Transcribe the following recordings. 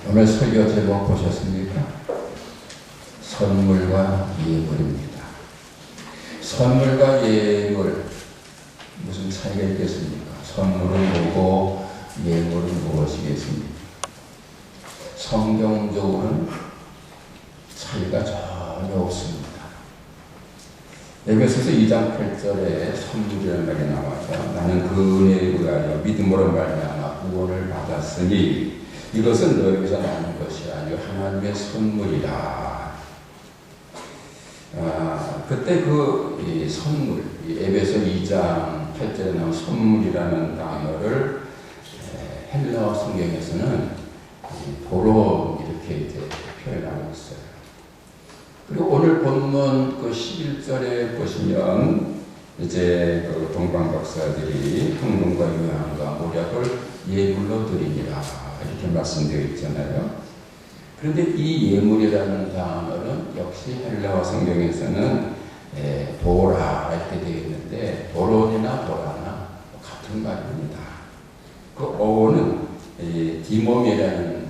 오늘 설교 제목 보셨습니까? 선물과 예물입니다. 선물과 예물, 무슨 차이가 있겠습니까? 선물은 뭐고 예물은 무엇이겠습니까? 성경적으로는 차이가 전혀 없습니다. 에베소서 2장 8절에 선물이라는 말이 나와서 나는 그 은혜에 의하여 믿음으로 말미암아 구원을 받았으니 이것은 너에게서 나는 것이 아니요 하나님의 선물이라. 그때 이 선물, 에베소 2장 8절에 나온 선물이라는 단어를 헬라어 성경에서는 도로 이렇게 이제 표현하고 있어요. 그리고 오늘 본문 그 11절에 보시면 이제 그 동방 박사들이 흥분과 유향과 모략을 예물로 드리니라 이렇게 말씀되어 있잖아요. 그런데 이 예물이라는 단어는 역시 헬라어 성경에서는 도라 이렇게 되어 있는데 도론이나 도라나 같은 말입니다. 그 어원은 디몸이라는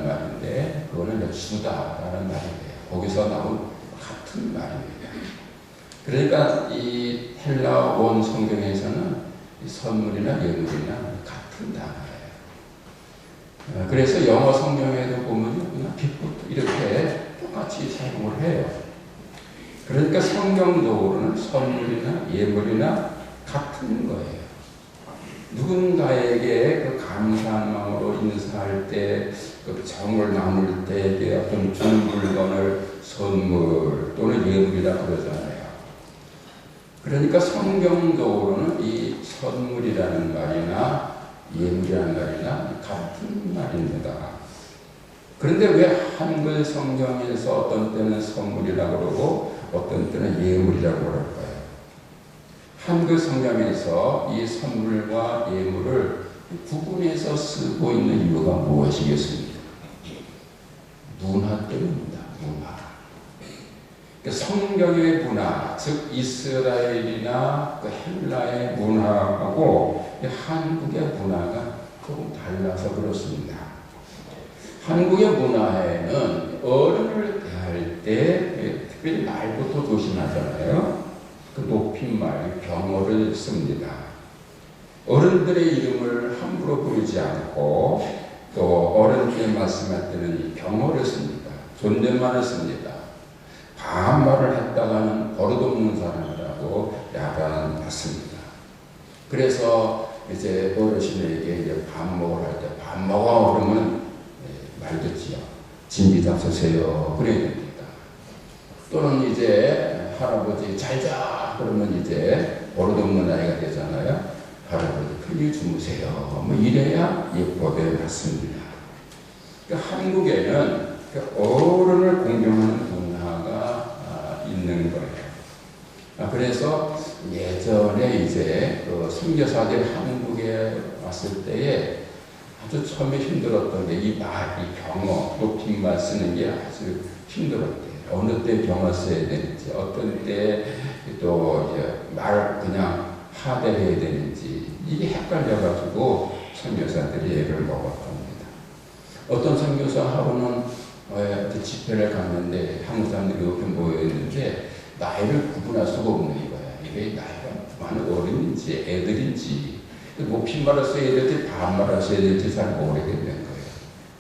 말인데 그거는 주다라는 말이에요. 거기서 나온 같은 말입니다. 그러니까 이 헬라 원 성경에서는 이 선물이나 예물이나 같은 단어예요. 그래서 영어 성경에도 보면 그냥 기쁘 이렇게 똑같이 사용을 해요. 그러니까 성경적으로는 선물이나 예물이나 같은 거예요. 누군가에게 그 감사한 마음으로 인사할 때, 그 정을 나눌 때 어떤 주는 물건을 선물 또는 예물이라 그러잖아요. 그러니까 성경적으로는 이 선물이라는 말이나 예물이라는 말이나 같은 말입니다. 그런데 왜 한글 성경에서 어떤 때는 선물이라고 그러고 어떤 때는 예물이라고 그럴까요? 한글 성경에서 이 선물과 예물을 구분해서 쓰고 있는 이유가 무엇이겠습니까? 문화 때문입니다. 문화. 성경의 문화, 즉 이스라엘이나 그 헬라의 문화하고 한국의 문화가 조금 달라서 그렇습니다. 한국의 문화에는 어른을 대할 때 특별히 말부터 조심하잖아요. 그 높임말, 경어를 씁니다. 어른들의 이름을 함부로 부르지 않고 또 어른들의 말씀할 때는 이 경어를 씁니다. 존댓말을 씁니다. 반말을 했다가는 버릇없는 사람이라고 야단받습니다. 그래서 이제 어르신에게 이제 밥 먹으러 할 때 밥 먹어 그러면 말 듣지요. 진비 잡수세요. 그래야 됩니다. 또는 이제 할아버지 잘자 그러면 이제 버릇없는 나이가 되잖아요. 할아버지 편히 주무세요. 뭐 이래야 예법에 맞습니다. 그러니까 한국에는 어른을 공경하는 문화가 있는 거예요. 그래서 예전에 이제 그 선교사들이 한국에 왔을 때에 아주 처음에 힘들었던 게 이 말, 이 경어, 높임말 쓰는 게 아주 힘들었대요. 어느 때 경어 써야 되는지, 어떤 때 또 이제 말 그냥 하대해야 되는지 이게 헷갈려가지고 선교사들이 애를 먹었답니다. 어떤 선교사하고는 집회를 갔는데 한국 사람들이 이렇게 모여있는데 나이를 구분할 수가 없는 거야. 이게 나이가 많은 어른인지 애들인지 높임말을 써야 될지 반말을 써야 될지 잘 모르겠는 거예요.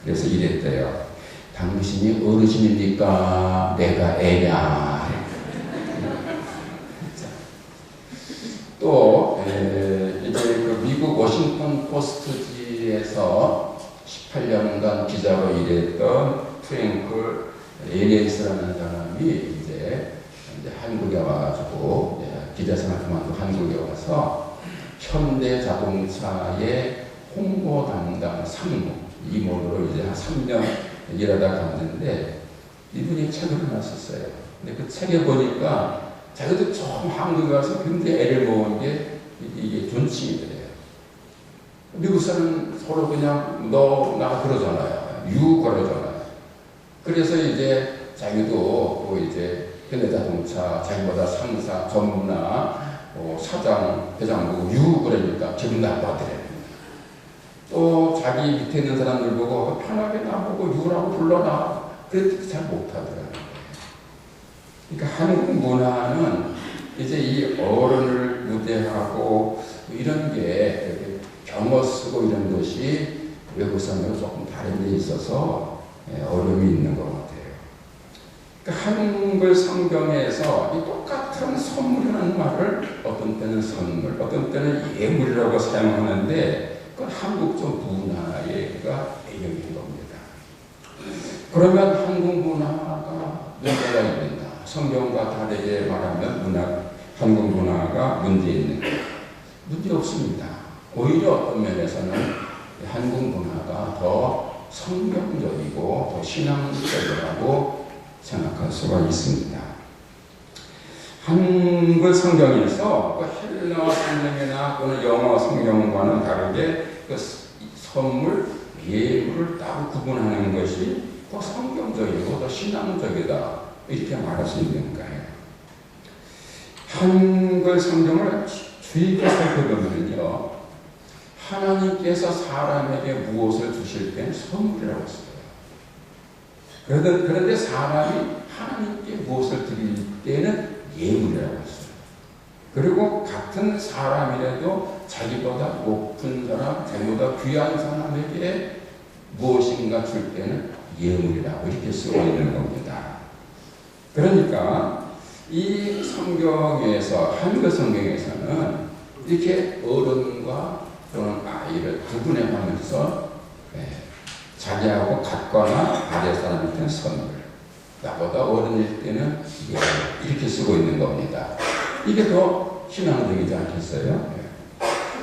그래서 이랬대요. 당신이 어르신입니까? 내가 애냐? 또 이제 그 미국 워싱턴 포스트지에서 18년간 기자로 일했던 프랭클 에리에스라는 사람이 이제 한국에 와가지고 기자 생활 그만두고 한국에 와서 현대 자동차의 홍보 담당 상무 임원으로 이제 한 3년 일하다 갔는데 이분이 책을 하나 썼어요. 근데 그 책에 보니까 자기도 처음 한국에 와서 굉장히 애를 먹은 게 이게 존칭이래요. 미국 사람은 서로 그냥 너, 나 그러잖아요. 유 그러잖아요. 그래서 이제 자기도 또 이제 현대자동차 자기보다 상사, 전무나 사장, 회장부 유 그러니까 기분 나빠더래요. 또 자기 밑에 있는 사람들 보고 편하게 나보고 유라고 불러라. 그랬더니 잘 못하더라고요. 그러니까 한국 문화는 이제 이 어른을 무대하고 이런 게 경어 쓰고 이런 것이 외국사람하고 조금 다른 데 있어서 어려움이 있는 것 같아요. 그러니까 한글 성경에서 이 똑같은 선물이라는 말을 어떤 때는 선물, 어떤 때는 예물이라고 사용하는데 그건 한국적 문화가 배경인 겁니다. 그러면 한국 문화가 문제가 있는가? 성경과 다르게 말하면 한국 문화가 문제 있는 것. 문제 없습니다. 오히려 어떤 면에서는 한국 문화가 더 성경적이고 더 신앙적이라고 생각할 수가 있습니다. 한글 성경에서 헬라 성경이나 또는 영어 성경과는 다르게 그 선물, 예물을 따로 구분하는 것이 더 성경적이고 더 신앙적이다. 이렇게 말할 수 있는 거예요. 한글 성경을 주의 깊게 살펴보면요. 하나님께서 사람에게 무엇을 주실 때는 선물이라고 써요. 그런데 사람이 하나님께 무엇을 드릴 때는 예물이라고 써요. 그리고 같은 사람이라도 자기보다 높은 사람, 자기보다 귀한 사람에게 무엇인가 줄 때는 예물이라고 이렇게 쓰고 있는 겁니다. 그러니까 이 성경에서 한글 성경에서는 이렇게 어른과 또는 아이를 구분해가면서 자기하고 같거나 아래 사람한테는 선물, 나보다 어른일 때는 이렇게 쓰고 있는 겁니다. 이게 더 신앙적이지 않겠어요?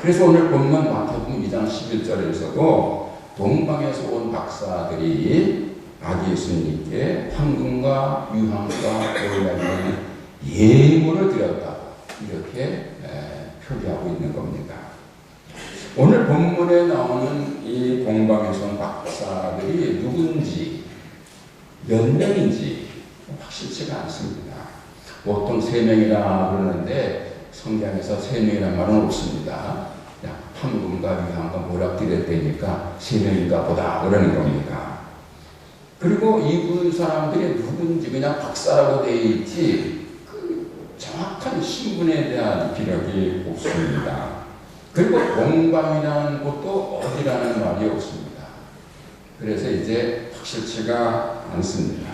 그래서 오늘 본문 마태복음 2장 11절에서도 동방에서 온 박사들이 아기 예수님께 황금과 유황과 올라가는 예물을 드렸다. 이렇게 표기하고 있는 겁니다. 오늘 본문에 나오는 이 동방에서 온 박사들이 누군지 몇 명인지 확실치가 않습니다. 보통 3명이라 그러는데 성경에서 3명이라는 말은 없습니다. 황금과 유황과 모락드렸다니까 3명인가 보다 그러는 겁니다. 그리고 이분 사람들이 누군지 그냥 박사라고 되어 있지 그 정확한 신분에 대한 기록이 없습니다. 그리고 동방이라는 곳도 어디라는 말이 없습니다. 그래서 이제 확실치가 않습니다.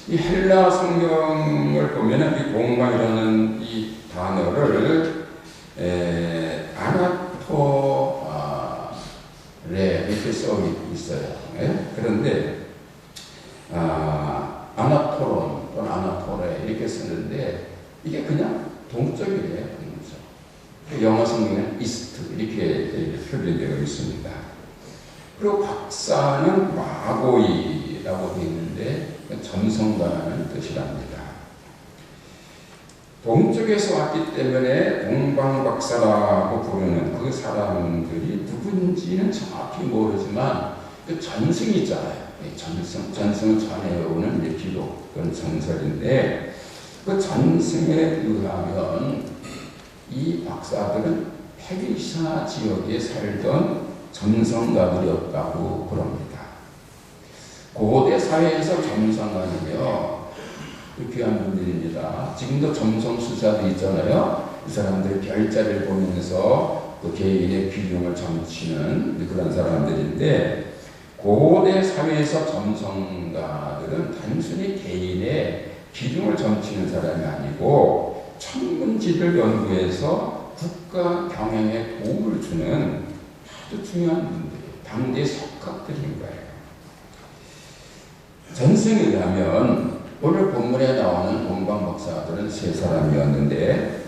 이 헬라 성경을 보면은 이 동방이라는 이 단어를 아나토레 이렇게 써 있어요. 그런데 아나토론 또는 아나토레 이렇게 쓰는데 이게 그냥 동쪽이래요. 영어 성경에는 이스트 이렇게 표기되어 있습니다. 그리고 박사는 마고이라고 되어 있는데 점성가라는 뜻이랍니다. 동쪽에서 왔기 때문에 동방박사라고 부르는 그 사람들이 누군지는 정확히 모르지만 그 전승이 있잖아요. 전승을 전해오는 기록, 그건 전설인데 그 전승에 의하면 이 박사들은 페르시아 지역에 살던 점성가들이었다고 그럽니다. 고대 사회에서 점성가는요, 귀한 분들입니다. 지금도 점성수사도 있잖아요. 이 사람들 별자리를 보면서 그 개인의 비중을 점치는 그런 사람들인데, 고대 사회에서 점성가들은 단순히 개인의 비중을 점치는 사람이 아니고 천문지를 연구해서 국가 경영에 도움을 주는 아주 중요한 분들, 당대 석학들인 거예요. 전승에 의하면 오늘 본문에 나오는 동방박사들은 3사람이었는데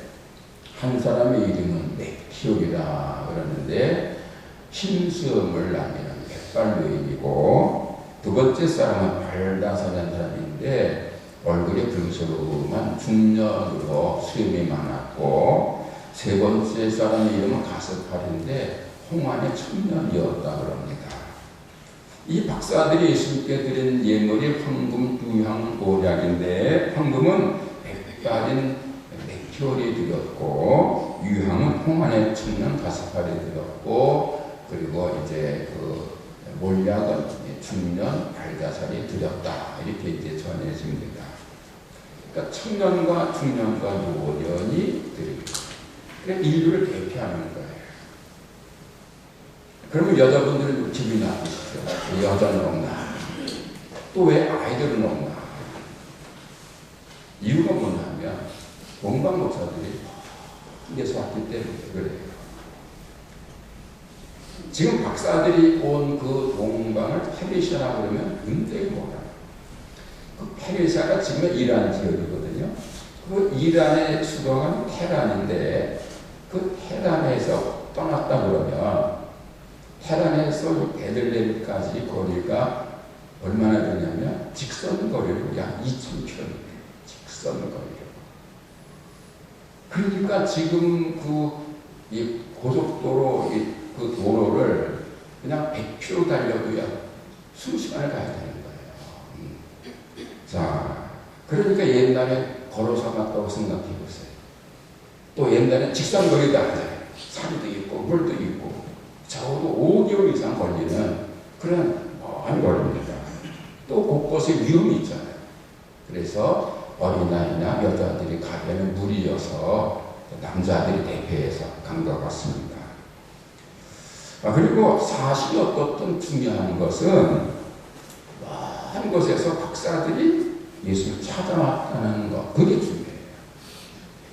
한 사람의 이름은 멕히올이라 그러는데 흰수염을 남기는 백발노인이고 두 번째 사람은 발다사라는 사람인데 얼굴이 불스름한 중년으로 수염이 많았고 세 번째 사람의 이름은 가스팔인데 홍안의 청년이었다 그럽니다. 이 박사들이 예수님께 드린 예물이 황금, 유황, 모략인데 황금은 백발인 멕히올이 드렸고 유황은 홍안의 청년 가스팔이 드렸고 그리고 이제 그 몰약은 중년 발가살이 드렸다 이렇게 이제 전해집니다. 그러니까 청년과 중년과 노년이 드립니다. 그러니까 인류를 대표하는 거예요. 그러면 여자분들은 기분이 나쁘시죠. 왜 여자는 없나? 또 왜 아이들은 없나? 이유가 뭐냐면 동방 목사들이 한국에서 왔기 때문에 그래요. 지금 박사들이 온 그 동방을 페르시아라고 그러면 굉장히 몰라요. 그 페르시아가 지금 이란 지역이거든요. 그 이란의 수도가 테란인데 그 테란에서 떠났다 그러면 테란에서 베들레헴까지 거리가 얼마나 되냐면 직선 거리로 약 2,000km 직선 거리로. 그러니까 지금 이 고속도로 그 도로를 그냥 100km 달려도요 20시간을 가야 되는 거예요. 자, 그러니까 옛날에 걸어서 갔다고 생각해 보세요. 또 옛날에 직선 거리도 하잖아요. 산도 있고 물도 있고 적어도 5개월 이상 걸리는 그런 먼 거리입니다. 또 곳곳에 위험이 있잖아요. 그래서 어린아이나 여자들이 가려면 무리여서 남자들이 대표해서 간 것 같습니다. 그리고 사실이 어떻든 중요한 것은 먼 곳에서 박사들이 예수를 찾아왔다는 것, 그게 중요해요.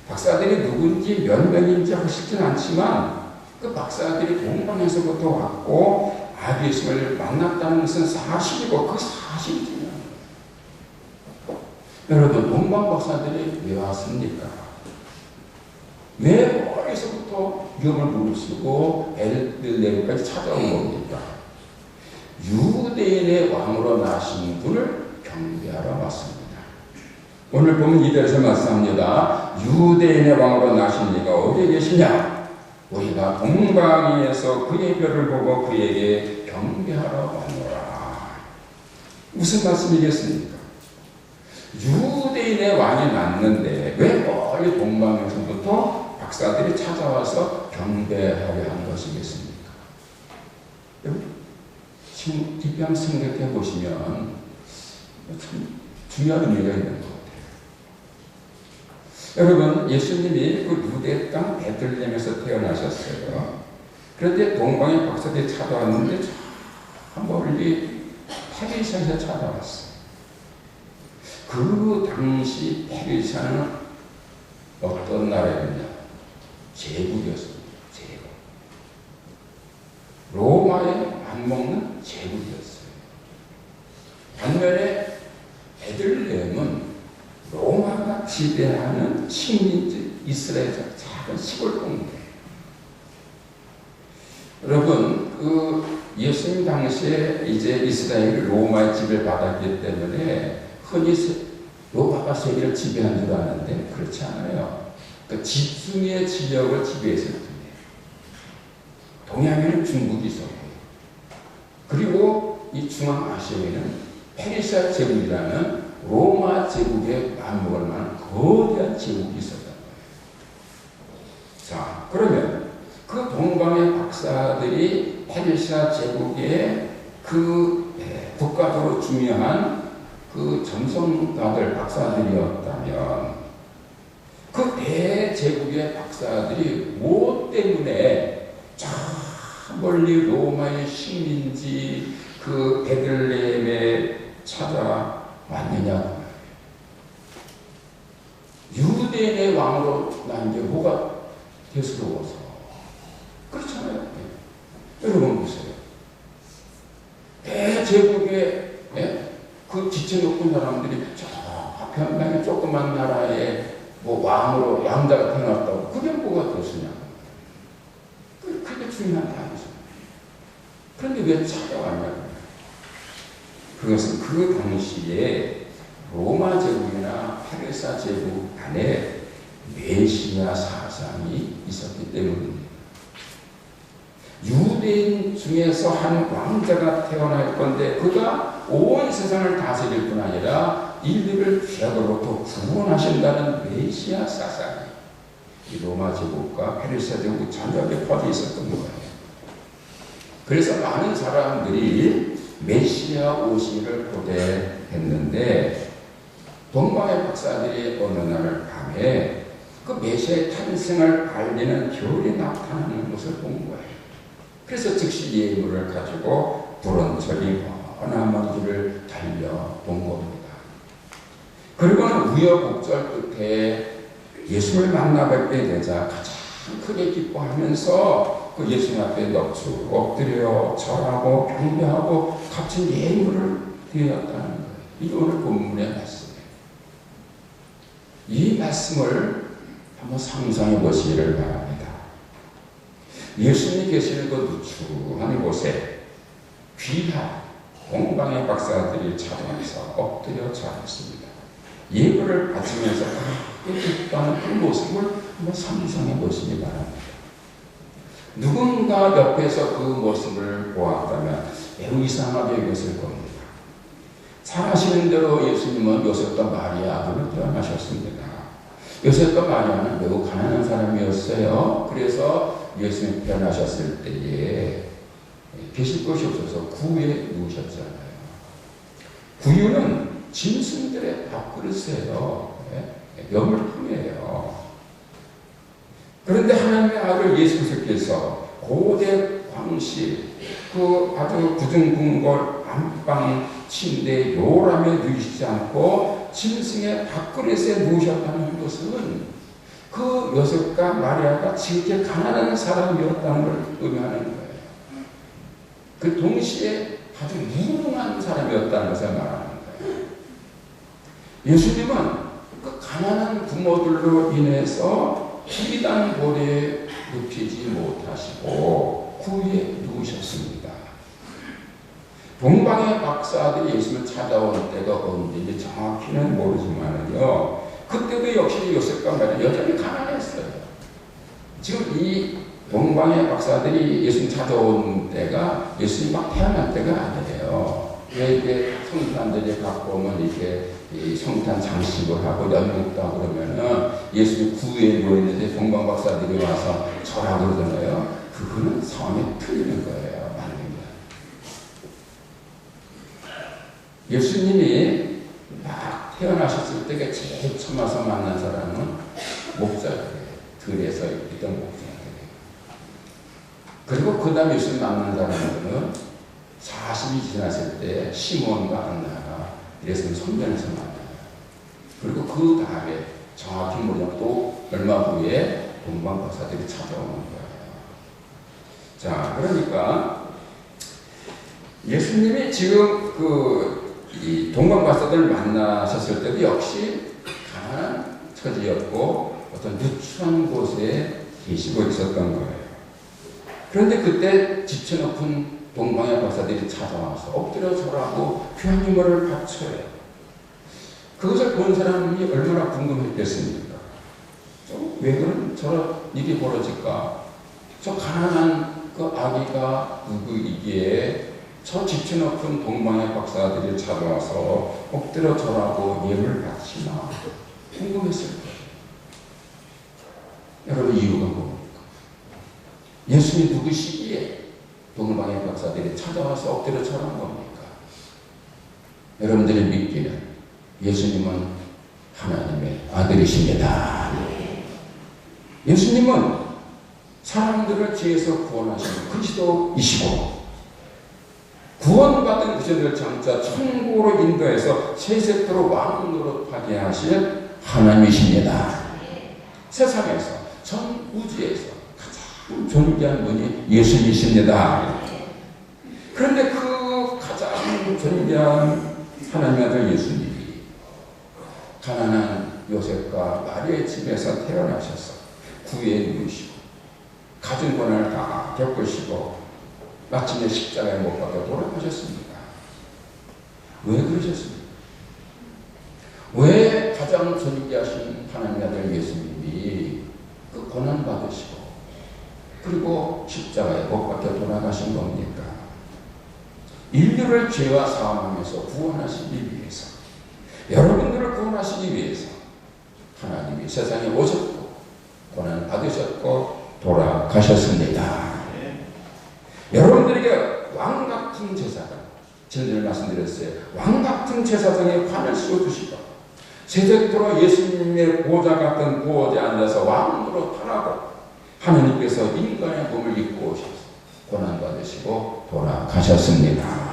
박사들이 누군지 몇 명인지 하시진 않지만 그 박사들이 동방에서부터 왔고 아기 예수를 만났다는 것은 사실이고 그 사실이 중요한 거예요. 여러분, 동방 박사들이 왜 왔습니까? 왜 머리에서부터 위험을 무릅쓰고 베들레헴까지 찾아온 겁니까? 유대인의 왕으로 나신 분을 경배하러 왔습니다. 오늘 보면 이들에서 말씀합니다. 유대인의 왕으로 나신 이가 어디에 계시냐? 우리가 동방위에서 그의 별을 보고 그에게 경배하러 왔노라. 무슨 말씀이겠습니까? 유대인의 왕이 났는데 왜 멀리 동방에서부터 박사들이 찾아와서 경배하려 한 것이겠습니까? 지금 깊이 한번 생각해 보시면 참 중요한 의미가 있는 것 같아요. 여러분, 예수님이 그 유대 땅 베들레헴에서 태어나셨어요. 그런데 동방의 박사들이 찾아왔는데 참 멀리 페르시아에서 찾아왔어요. 그 당시 페르시아는 어떤 나라였냐? 제국이었습니다. 제국. 로마에 맞먹는 제국이었어요. 반면에 베들레헴은 로마가 지배하는 식민지 이스라엘의 작은 시골 동네예요. 여러분, 그 예수님 당시에 이제 이스라엘이 로마의 지배를 받았기 때문에 흔히 로마가 세계를 지배한 줄 아는데 그렇지 않아요. 그 지중해 지역을 지배했을 뿐이에요. 동양에는 중국이 있었고, 그리고 이 중앙아시아에는 페르시아 제국이라는 로마 제국에 맞먹을 만한 거대한 제국이 있었단 말이에요. 자, 그러면 그 동방의 박사들이 페르시아 제국의 그 국가적으로 중요한 그 전성가들 박사들이었다면 그 대제국의 박사들이 무엇 때문에 저 멀리 로마의 식민지 그 베들레헴에 찾아왔느냐? 유대인의 왕으로 난 게 뭐가 대수로워서 그렇잖아요. 여러분 보세요. 대제국의 그 지체 높은 사람들이 저 편당의 조그만 나라에 뭐 왕으로 양자가 태어났다고 그게 뭐가 됐으냐? 그게 중요한 게 아니죠. 그런데 왜 찾아왔냐고요? 그것은 그 당시에 로마 제국이나 페르시아 제국 안에 메시아 사상이 있었기 때문입니다. 유대인 중에서 한 왕자가 태어날 건데 그가 온 세상을 다스릴 뿐 아니라 인류를 죄악으로부터 구원하신다는 메시아 사상이 이 로마 제국과 페르시아 제국 전역에 퍼져 있었던 거예요. 그래서 많은 사람들이 메시아 오시기를 고대했는데 동방의 박사들이 어느 날 밤에 그 메시아의 탄생을 알리는 별이 나타나는 것을 본 거예요. 그래서 즉시 예물을 가지고 부런저리 머나먼 길을 달려본 겁니다. 그리고는 우여곡절 끝에 예수를 만나뵙게 되자 가장 크게 기뻐하면서 그 예수님 앞에 넋으로 엎드려 절하고 경배하고 값진 예물을 드렸다는 거예요. 이 오늘 본문의 말씀이에요. 이 말씀을 한번 상상해 보시기를 바랍니다. 예수님이 계시는 그 누추한 곳에 귀한 동방의 박사들이 찾아와서 엎드려 절했습니다. 예물을 바치면서 기뻐하는 그 모습을 한번 상상해 보시기 바랍니다. 누군가 옆에서 그 모습을 보았다면 매우 이상하게 여겼을 겁니다. 잘 아시는 대로 예수님은 요셉과 마리아 아들로 태어나셨습니다. 요셉과 마리아는 매우 가난한 사람이었어요. 그래서 예수님 태어나셨을 때에 계실 곳이 없어서 구유에 누우셨잖아요. 구유는 짐승들의 밥그릇이에요. 명물품이에요. 그런데 하나님의 아들 예수께서 고대 광실 그 아주 구중궁궐 안방 침대 요람에 누우시지 않고 짐승의 밥그릇에 누우셨다는 것은 그 요셉과 마리아가 지극히 가난한 사람이었다는 걸 의미하는 거예요. 그 동시에 아주 무능한 사람이었다는 것을 말하는 거예요. 예수님은 그 가난한 부모들로 인해서 비단 고리에 눕히지 못하시고 구유에 누우셨습니다. 동방의 박사들이 예수님을 찾아온 때가 언제인지 정확히는 모르지만요. 그때도 역시 요셉과 마리아 여전히 가난했어요. 지금 이 동방의 박사들이 예수님 찾아온 때가 예수님 막 태어날 때가 아니에요. 왜 이게 성탄들이 갖고 오면 이렇게 이 성탄 장식을 하고 연극도 하고 그러면은 예수님 구유에 누워있는데 동방 박사들이 와서 절하고 그러잖아요. 그거는 성에 틀리는 거예요. 말입니다. 예수님이 막 태어나셨을 때 제일 처음 와서 만난 사람은 목자들이에요. 들에서 있던 목자들이에요. 그리고 그 다음에 예수님 만난 사람들은 40이 지났을 때 시몬과 안나가 예수님 성전에서 만나요. 그리고 그 다음에 정확히 모르지만 또 얼마 후에 동방 박사들이 찾아오는 거예요. 자, 그러니까 예수님이 지금 이 동방 박사들을 만나셨을 때도 역시 가난한 처지였고 어떤 누추한 곳에 계시고 있었던 거예요. 그런데 그때 지체 높은 동방의 박사들이 찾아와서 엎드려 절하고 귀한 예물을 바쳐요. 그것을 본 사람이 얼마나 궁금했겠습니까? 왜 그런 저런 일이 벌어질까? 저 가난한 그 아기가 누구이기에 저 지체 높은 동방의 박사들이 찾아와서 엎드려 절하고 예물을 바치나 궁금했을 거예요. 여러분 이유가 뭡니까? 예수님이 누구시기에 동방의 박사들이 찾아와서 엎드려 절한 겁니까? 여러분들이 믿기는 예수님은 하나님의 아들이십니다. 예수님은 사람들을 죄에서 구원하시는 그리스도이시고 구원받은 그들을 장차 천국으로 인도해서 세세토록 왕노릇하게 하실 하나님이십니다. 세상에서 전 우주에서 가장 존귀한 분이 예수님이십니다. 그런데 그 가장 존귀한 하나님의 아들 예수님이 가난한 요셉과 마리아의 집에서 태어나셔서 구유에 누우시고 가진 고난을 다 겪으시고 마침내 십자가에 못 박혀 돌아가셨습니다. 왜 그러셨습니까? 왜 가장 존귀하신 하나님의 아들 예수님이 그 고난 받으시고 그리고 십자가에 못 박혀 돌아가신 겁니까? 인류를 죄와 사망에서 구원하시기 위해서, 여러분들을 구원하시기 위해서 하나님이 세상에 오셨고 고난 받으셨고 돌아가셨습니다. 여러분들에게 왕같은 제사장, 지난주에 말씀드렸어요. 왕같은 제사장의 관을 씌워주시고 세대토록 예수님의 보좌 같은 보좌에 앉아서 왕으로 타라고 하나님께서 인간의 몸을 입고 오셔서 고난받으시고 돌아가셨습니다.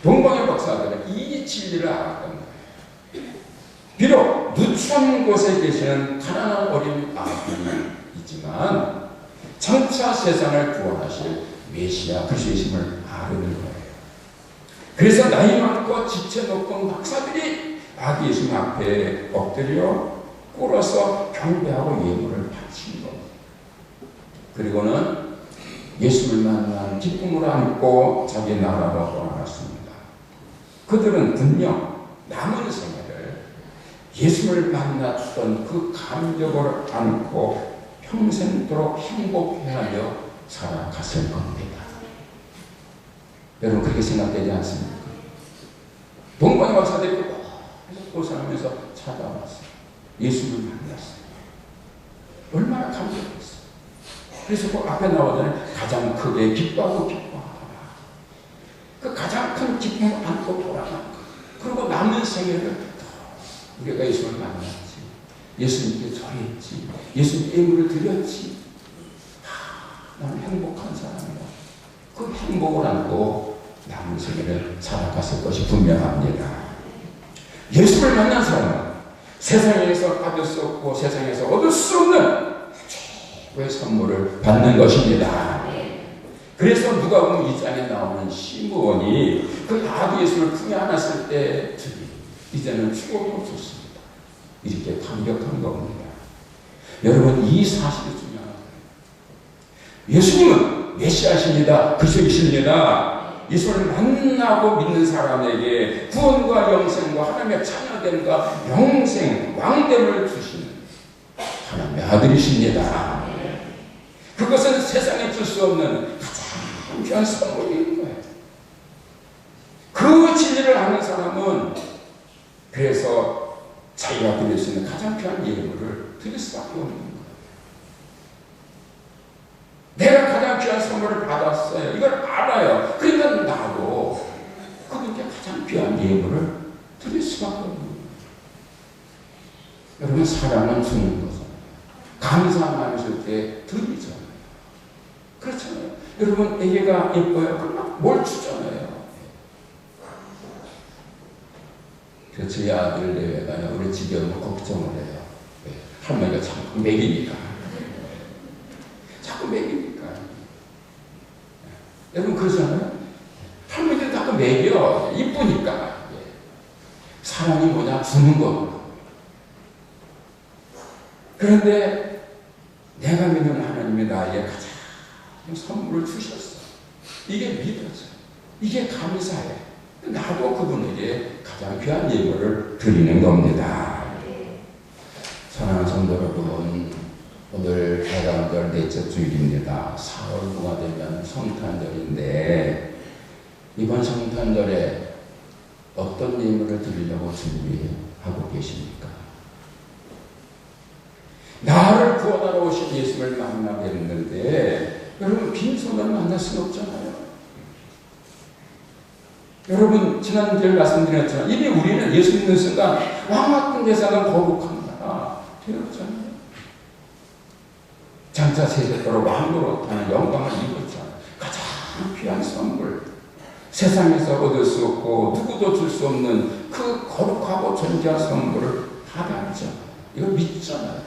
동방의 박사들은 이 진리를 알았던 거예요. 비록 누추한 곳에 계시는 가난한 어린 아들이 있지만 장차 세상을 구원하실 메시아 그리스도이심을 아는 거예요. 그래서 나이 많고 지체 높은 박사들이 아기 예수님 앞에 엎드려 꿇어서 경배하고 예물을 바친 겁니다. 그리고는 예수를 만난 기쁨을 안고 자기 나라로 돌아갔습니다. 그들은 분명 남은 생애를 예수를 만났던 그 감격을 안고 평생도록 행복해하며 살아갔을 겁니다. 여러분 그렇게 생각되지 않습니까? 동방의 박사들이 고생하면서 찾아왔어요. 예수를 만났어요. 얼마나 감격했어요. 그래서 그 앞에 나오잖아요. 가장 크게 기뻐하고 기뻐하라. 그 가장 큰 기쁨을 안고 돌아간 것. 그리고 남은 생애를 우리가 예수를 만났지. 예수님께 절했지. 예수님 예물을 드렸지. 나는 행복한 사람이야. 그 행복을 안고 남은 생애를 살아갔을 것이 분명합니다. 예수를 만난 사람은 세상에서 받을 수 없고 세상에서 얻을 수 없는 최고의 선물을 받는 것입니다. 그래서 누가복음 2장에 나오는 시므온이 그 아기 예수를 품에 안았을 때 이제는 추억이 없었습니다. 이렇게 감격한 겁니다. 여러분 이 사실이 중요합니다. 예수님은 메시아십니다. 그리스도이십니다. 예수를 만나고 믿는 사람에게 구원과 영생과 하나님의 자녀됨과 영생, 왕됨을 주시는 하나님의 아들이십니다. 그것은 세상에 줄 수 없는 가장 귀한 선물인 거예요. 그 진리를 아는 사람은 그래서 자기가 드릴 수 있는 가장 귀한 예물을 드릴 수밖에 없는 거예요. 내가 가장 귀한 선물을 받았어요. 이걸 알아요. 그러니까 나도 그분께 가장 귀한 예물을 드릴 수밖에 없는 거예요. 여러분 사랑은 주는 거잖아요. 감사함을 줄 때 드리잖아요. 그렇잖아요. 여러분 애기가 예뻐요. 그럼 뭘 주잖아요. 그래서 저희 아들 내외가 우리 집에 오면 걱정을 해요. 할머니가 자꾸 먹이니까. 자꾸 먹이니까. 여러분 그러잖아요. 할머니들 자꾸 먹여. 이쁘니까. 사랑이 뭐냐? 주는 거구나. 그런데 내가 믿는 하나님이 나에게 가장 선물을 주셨어. 이게 믿어져. 이게 감사해. 나도 그분에게 가장 귀한 예물을 드리는 겁니다. 사랑하는 성도 여러분, 오늘 대강절 넷째 주일입니다. 4월 부가 되면 성탄절인데 이번 성탄절에 어떤 예물을 드리려고 준비하고 계십니까? 나를 구원하러 오신 예수를 만나게 됐는데 여러분 빈손을 만날 수는 없잖아요. 여러분 지난주에 말씀드렸지만 이미 우리는 예수 믿는 순간 왕같은 제사장 거룩한 나라 되었잖아요. 장차 세대토록 왕으로 타는 영광을 입었잖아요. 가장 귀한 선물, 세상에서 얻을 수 없고 누구도 줄 수 없는 그 거룩하고 존귀한 선물을 받았잖아요. 이걸 믿잖아요.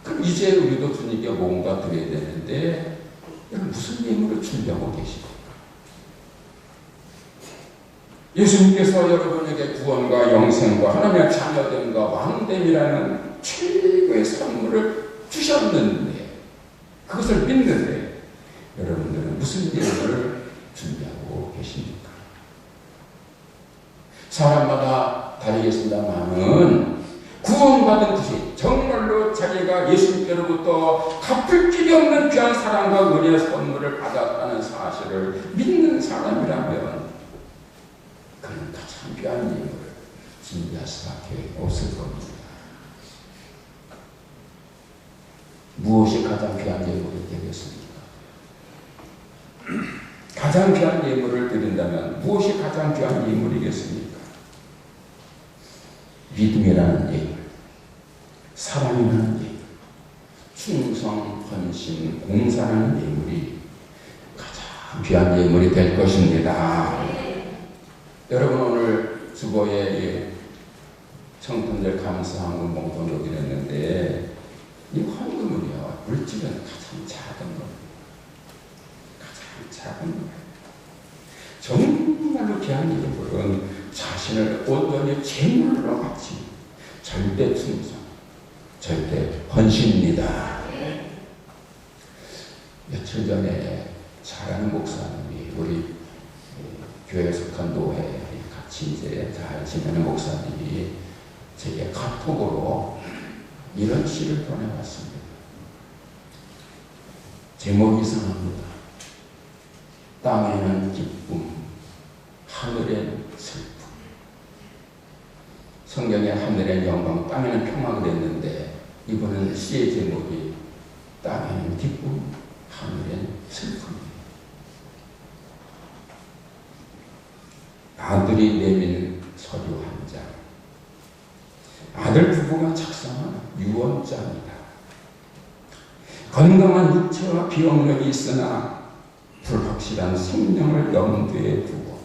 그럼 이제 우리도 주님께 뭔가 드려야 되는데 여러분 무슨 예물을 준비하고 계십니까? 예수님께서 여러분에게 구원과 영생과 하나님의 자녀됨과 왕됨이라는 최고의 선물을 주셨는데 그것을 믿는데 여러분들은 무슨 예물을 준비하고 계십니까? 사람마다 다르겠습니다만은 구원받은 것이 정말로 자기가 예수님께로부터 갚을 길이 없는 귀한 사랑과 은혜의 선물을 받았다는 사실을 믿는 사람이라면 그는 가장 귀한 예물을 준비할 수밖에 없을 겁니다. 무엇이 가장 귀한 예물이 되겠습니까? 가장 귀한 예물을 드린다면 무엇이 가장 귀한 예물이겠습니까? 믿음이라는 예물, 사랑이라는 예물, 충성, 헌신, 공사라는 예물이 가장 귀한 예물이 될 것입니다. 여러분, 오늘 주보에 청년들 감사함을 몽동으로 드렸는데 이 헌금은요, 물질은 가장 작은 겁니다. 가장 작은 거예요. 정말로 귀한 예물은 자신을 온전히 제물로 바친 절대 충성, 절대 헌신입니다. 며칠 전에 잘하는 목사님이 우리 교회에 속한 노회에 같이 이제 잘 지내는 목사님이 제게 카톡으로 이런 시를 보내왔습니다. 제목이 이상합니다. 땅에는 기쁨, 하늘엔 슬픔. 성경에 하늘엔 영광, 땅에는 평화 그랬는데 이번에는 시의 제목이 땅에는 기쁨, 하늘엔 슬픔. 아들이 내민 서류 한 장. 아들 부부가 작성한 유언장이다. 건강한 육체와 기억력이 있으나 불확실한 생명을 염두에 두고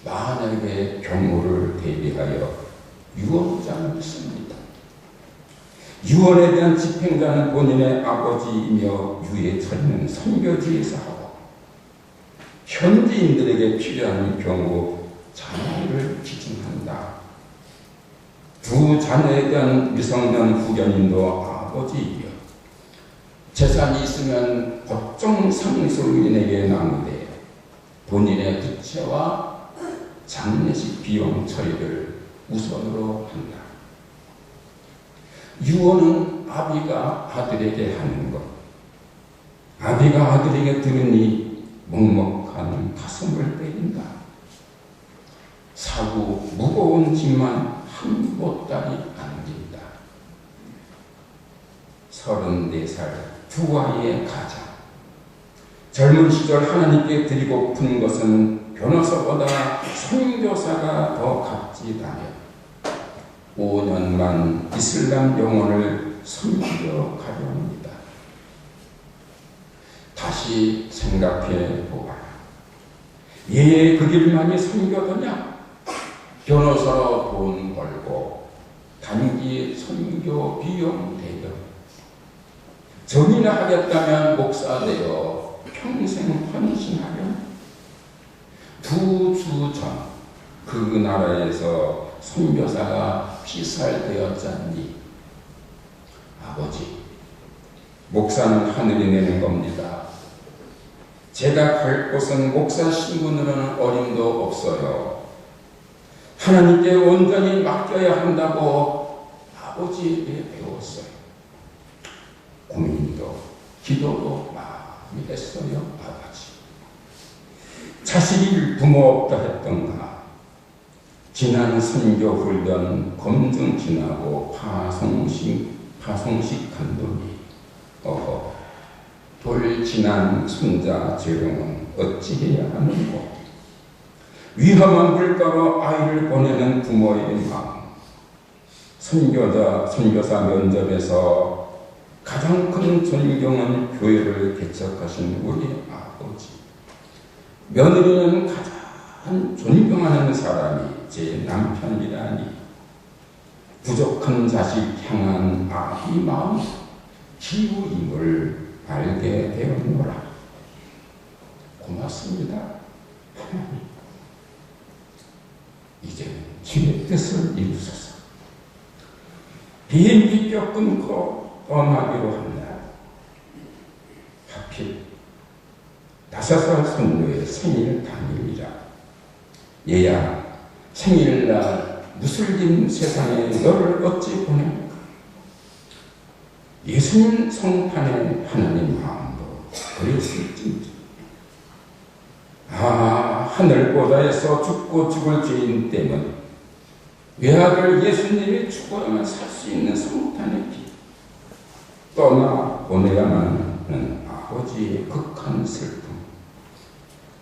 만약의 경우를 대비하여 유언장을 씁니다. 유언에 대한 집행자는 본인의 아버지이며 유에 처리는 선교지에서 하고 현지인들에게 필요한 경우 자녀를 기증한다. 두 자녀에 대한 미성년 후견인도 아버지이며 재산이 있으면 법정 상속인에게 나누되 본인의 부채와 장례식 비용 처리를 우선으로 한다. 유언은 아비가 아들에게 하는 것. 아비가 아들에게 들으니 먹먹한 가슴을 때린다. 사고 무거운 짐만 한 보따리 안긴다. 34살 두 아이의 가장. 젊은 시절 하나님께 드리고픈 것은 변호사보다 선교사가 더 값지다며 5년만 이슬람 영혼을 섬기러 가려 합니다. 다시 생각해 보아라. 예, 그 길만이 선교더냐? 변호사로 돈 벌고 단기 선교 비용 대금. 전이나 하겠다면 목사 되어 평생 헌신하렴. 2주 전 그 나라에서 선교사가 피살되었잖니. 아버지, 목사는 하늘이 내는 겁니다. 제가 갈 곳은 목사 신분으로는 어림도 없어요. 하나님께 온전히 맡겨야 한다고 아버지에게 배웠어요. 고민도 기도도 많이 했어요. 아버지. 자식이 부모 없다 했던가. 지난 선교 훈련 검증 지나고 파송식 간도니 돌 지난 손자 재롱은 어찌해야 하는고. 위험한 물가로 아이를 보내는 부모의 마음. 선교사 면접에서 가장 큰 존경은 교회를 개척하신 우리 아버지. 며느리는 가장 존경하는 사람이 제 남편이라니. 부족한 자식 향한 아기 마음 기우임을 알게 되었노라. 고맙습니다. 이제는 주의 뜻을 이루소서. 비행기표 끊고 떠나기로 한다. 하필 5살 손녀의 생일 당일이라. 얘야, 생일날 무슬림 세상에 너를 어찌 보낼까? 예수님 성판에 하나님 마음도 그랬을진지. 하늘보다에서 죽고 죽을 죄인 때문 외아들 예수님이 죽어야만 살 수 있는 성탄의 길 떠나 보내야만 하는 아버지의 극한 슬픔.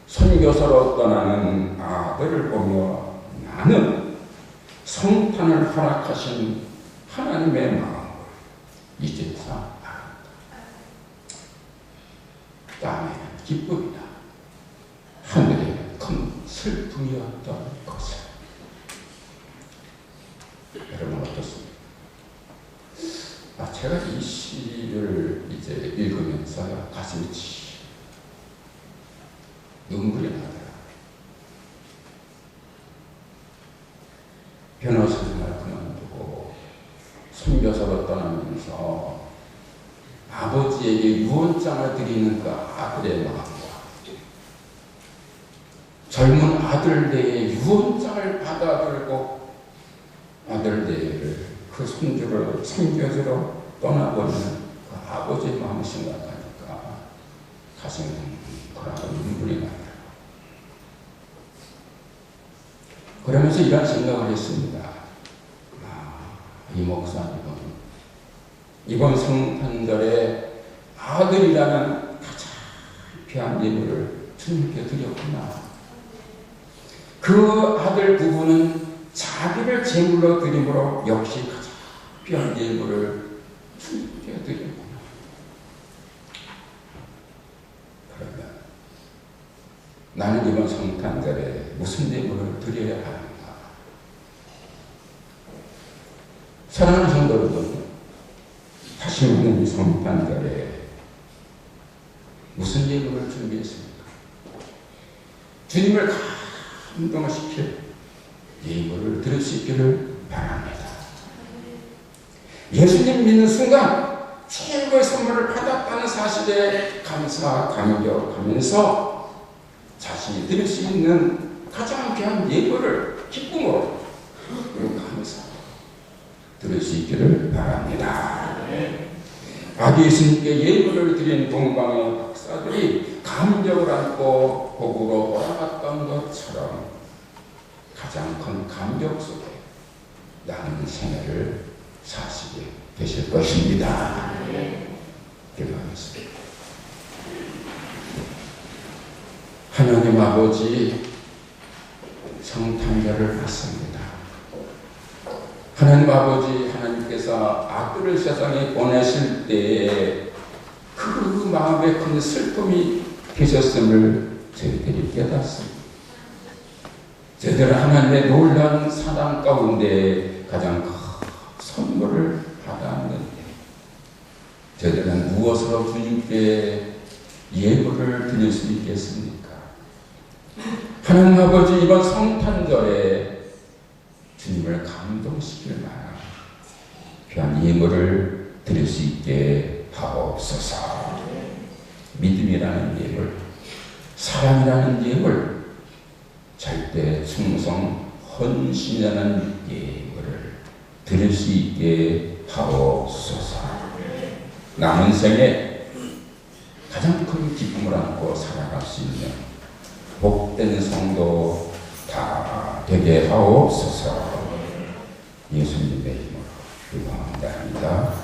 선교사로 떠나는 아들을 보며 나는 성탄을 허락하신 하나님의 마음을 이제서 알았다. 땅에는 기쁨이다. 하늘에는 큰 슬픔이었던 것을. 여러분 어떻습니까? 제가 이 시를 이제 읽으면서 가슴이 눈물이 나더라고요. 변호사 생활 그만두고 선교사로 떠나면서 아버지에게 유언장을 드리는 그 아들의 마음과 젊은 아들 내에 유언장을 받아들고 아들 내를 그 손주를 선교지로 떠나버리는 그 아버지의 마음을 생각하니까 가슴이 뭉클하고 눈물이 나더라고요. 그러면서 이런 생각을 했습니다. 이 목사님은 이번 성탄절에 아들이라는 가장 귀한 예물을 주님께 드렸구나. 그 아들 부부는 자기를 제물로 드림으로 역시 가장 귀한 예물을 주님께 드렸구나. 그러면 나는 이번 성탄절에 무슨 예물을 드려야 하는가? 사랑하는 성도 여러분, 다시 오는 이 성탄절에 무슨 예물을 준비했습니까? 주님을 감동시킬 예물을 드릴 수 있기를 바랍니다. 예수님 믿는 순간 최고의 선물을 받았다는 사실에 감격하면서 자신이 드릴 수 있는 가장 귀한 예물을 기쁨으로 감사하면서 드릴 수 있기를 바랍니다. 아기 예수님께 예물을 드린 동방의 박사들이 감격을 안고 복으로 돌아갔던 것처럼 가장 큰 감격 속에 남은 생애를 사시게 되실 것입니다. 기도하겠습니다. 하나님 아버지, 성탄절을 맞습니다. 하나님 아버지, 하나님께서 아들을 세상에 보내실 때에 그 마음에 큰 슬픔이 계셨음을 저희들이 깨닫습니다. 저희들은 하나님의 놀라운 사랑 가운데 가장 큰 선물을 받았는데 저희들은 무엇으로 주님께 예물을 드릴 수 있겠습니까? 하나님 아버지, 이번 성탄절에 주님을 감동시킬 만한 귀한 예물을 드릴 수 있게 하옵소서. 믿음이라는 예물, 사랑이라는 예물, 절대 충성, 헌신이라는 예물을 드릴 수 있게 하옵소서. 남은 생에 가장 큰 기쁨을 안고 살아갈 수 있는 복된 성도 다 되게 하옵소서. 예수님의 이름으로 기도합니다.